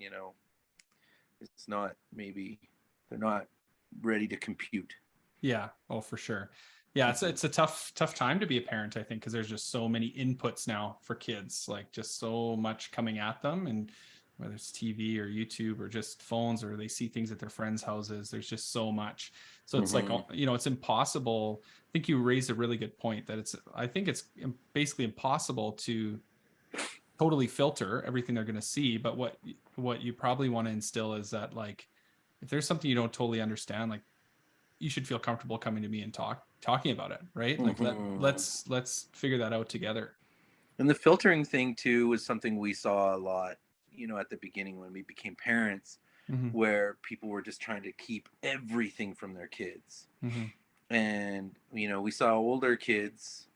it's not, maybe they're not ready to compute. Yeah. Oh, for sure. Yeah, it's a tough time to be a parent, I think, because there's just so many inputs now for kids, like just so much coming at them, and whether it's TV or YouTube or just phones, or they see things at their friends' houses. There's just so much. So it's like, you know, it's impossible. I think you raised a really good point that I think it's basically impossible to totally filter everything they're going to see. But what you probably want to instill is that, like, if there's something you don't totally understand, like, you should feel comfortable coming to me and talking about it, right? Like, let's figure that out together. And the filtering thing too was something we saw a lot, you know, at the beginning when we became parents, where people were just trying to keep everything from their kids. And, you know, we saw older kids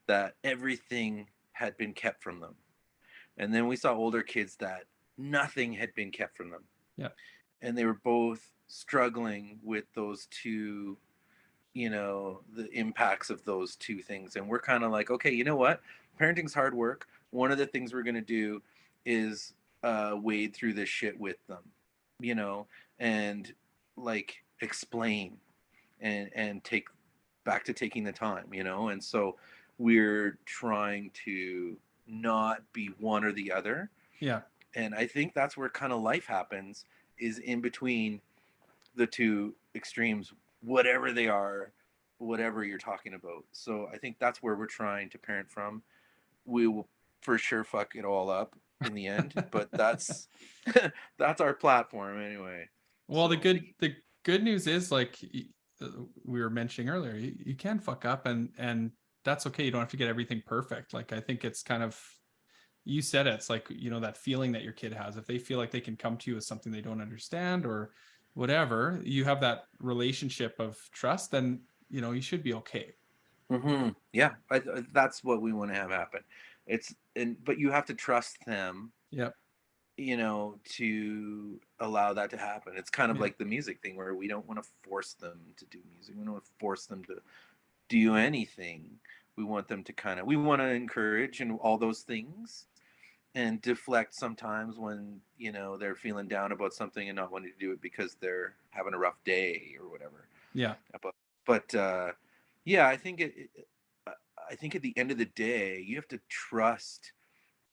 that everything had been kept from them. And then we saw older kids that nothing had been kept from them. Yeah. And they were both struggling with those two, you know, the impacts of those two things. And we're kind of like, okay, you know what? Parenting's hard work. One of the things we're going to do is wade through this shit with them, you know, and like explain and take back to taking the time, you know. And so we're trying to not be one or the other. Yeah. And I think that's where kind of life happens, is in between the two extremes, whatever they are, whatever you're talking about. So I think that's where we're trying to parent from. We will for sure fuck it all up in the end, but that's that's our platform anyway. Well, So. the good news is, like we were mentioning earlier, you can fuck up, and that's okay. You don't have to get everything perfect. Like, I think it's kind of, you said it, it's like, you know, that feeling that your kid has, if they feel like they can come to you with something they don't understand or whatever, you have that relationship of trust, then, you know, you should be okay. Yeah, that's what we want to have happen. But you have to trust them. Yep. You know, to allow that to happen. It's kind of like the music thing, where we don't want to force them to do music. We don't want to force them to do anything. We want them to we want to encourage and all those things, and deflect sometimes when, you know, they're feeling down about something and not wanting to do it because they're having a rough day or whatever. Yeah. But yeah, I think I think at the end of the day, you have to trust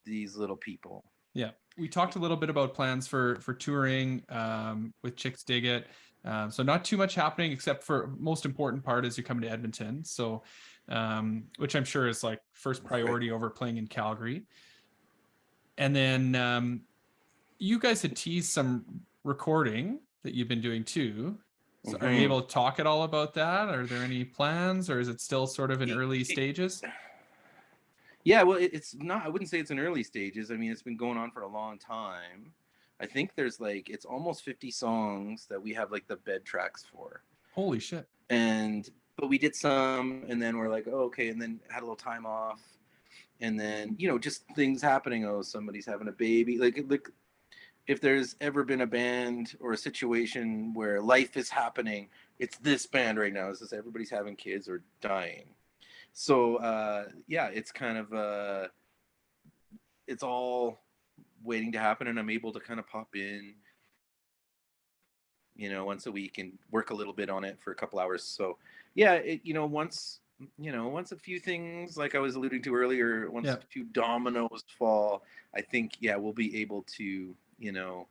these little people. Yeah. We talked a little bit about plans for touring with Chixdiggit. So not too much happening, except for most important part is you're coming to Edmonton. So, which I'm sure is like first priority over playing in Calgary. And then you guys had teased some recording that you've been doing too. So are you able to talk at all about that? Are there any plans, or is it still sort of in early stages? Yeah, well, it's not, I wouldn't say it's in early stages. I mean, it's been going on for a long time. I think there's like, it's almost 50 songs that we have like the bed tracks for. Holy shit. But we did some, and then we're like, oh, okay, and then had a little time off. And then, you know, just things happening. Oh, somebody's having a baby. Like if there's ever been a band or a situation where life is happening, it's this band right now. It's just everybody's having kids or dying. So yeah, it's kind of it's all waiting to happen, and I'm able to kind of pop in, you know, once a week and work a little bit on it for a couple hours. So yeah, once a few things, like I was alluding to earlier, once a few dominoes fall, I think, yeah, we'll be able to, you know,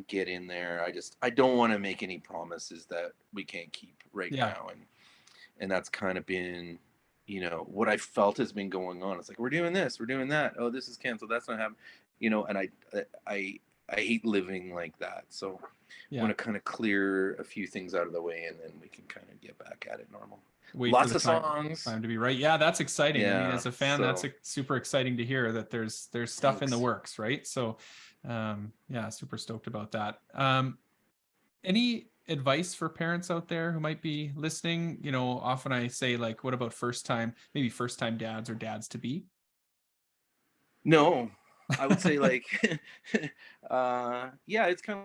get in there. I don't want to make any promises that we can't keep right now, and that's kind of been, you know, what I felt has been going on. It's like, we're doing this, we're doing that. Oh, this is canceled. That's not happening. You know, and I hate living like that. So I want to kind of clear a few things out of the way, and then we can kind of get back at it normal. Lots of songs. Time to be right. Yeah, that's exciting. Yeah, I mean, as a fan, that's super exciting to hear that there's stuff in the works, right? So yeah, super stoked about that. Any advice for parents out there who might be listening? You know, often I say, like, what about first time dads or dads to be? No, I would say like, yeah, it's kind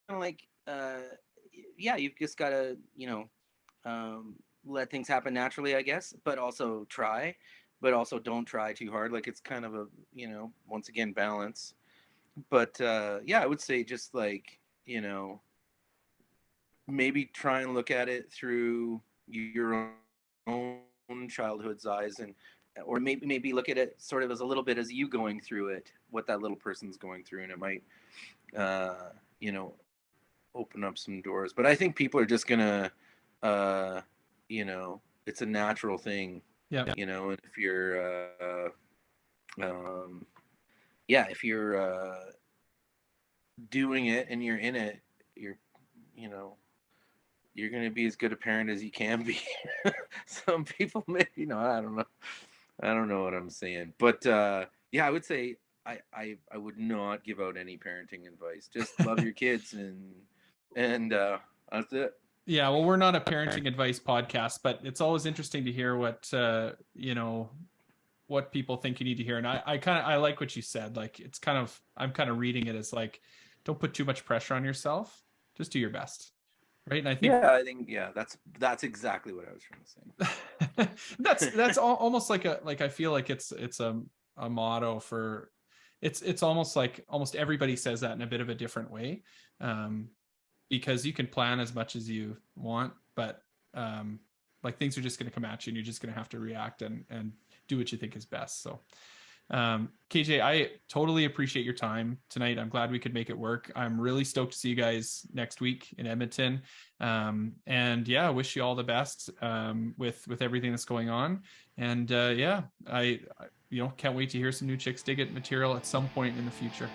of like, yeah, you've just got to, you know, let things happen naturally, I guess, but also try, but also don't try too hard. Like, it's kind of a, you know, once again, balance. But yeah, I would say just like, you know, maybe try and look at it through your own childhood's eyes, and or maybe look at it sort of as a little bit as you going through it, what that little person's going through, and it might, you know, open up some doors. But I think people are just gonna, you know, it's a natural thing. Yeah. You know, and if you're, yeah, if you're doing it and you're in it, you're, you know, you're going to be as good a parent as you can be. Some people may, you know, I don't know what I'm saying, but yeah, I would say I would not give out any parenting advice. Just love your kids, and that's it. Yeah, well, we're not a parenting advice podcast, but it's always interesting to hear what you know, what people think you need to hear. And I like what you said. Like, it's kind of, I'm kind of reading it as like, don't put too much pressure on yourself. Just do your best. Right. And I think, Yeah, that's exactly what I was trying to say. that's almost like I feel like it's a motto for, it's almost like almost everybody says that in a bit of a different way. Because you can plan as much as you want, but like things are just going to come at you and you're just going to have to react and do what you think is best. So KJ, I totally appreciate your time tonight. I'm glad we could make it work. I'm really stoked to see you guys next week in Edmonton. And yeah, I wish you all the best with everything that's going on. And yeah, I you know, can't wait to hear some new Chixdiggit material at some point in the future.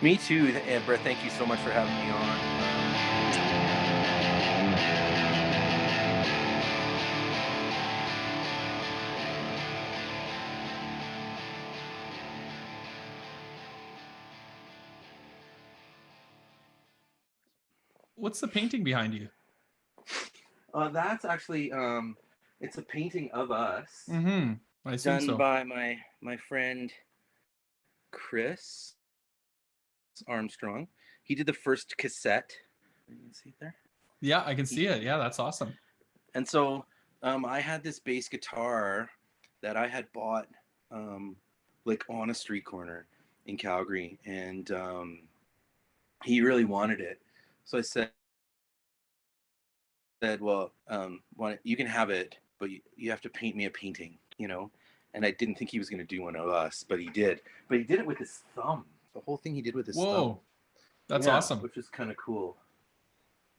Me too, Brett. Thank you so much for having me on. What's the painting behind you? That's actually it's a painting of us. Mm-hmm. Done by my friend Chris Armstrong. He did the first cassette. You can see it there. Yeah, I can see it. Yeah, that's awesome. And so I had this bass guitar that I had bought like on a street corner in Calgary, and he really wanted it. So I said, well, you can have it, but you have to paint me a painting, you know? And I didn't think he was going to do one of us, but he did. But he did it with his thumb. The whole thing he did with his thumb. Whoa, that's awesome. Which is kind of cool.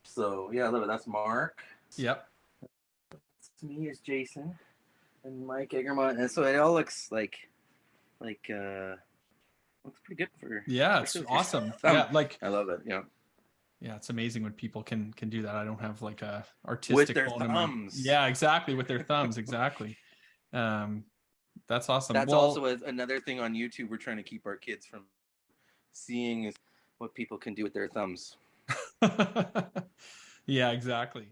So yeah, I love it. That's Mark. Yep. That's me is Jason and Mike Egermont. And so it all looks like looks pretty good for. Yeah, it's awesome. Yeah, like I love it. Yeah. Yeah, it's amazing when people can do that. I don't have like a artistic with their thumbs. Yeah, exactly, with their thumbs, exactly. That's awesome. That's also another thing on YouTube we're trying to keep our kids from seeing is what people can do with their thumbs. Yeah, exactly.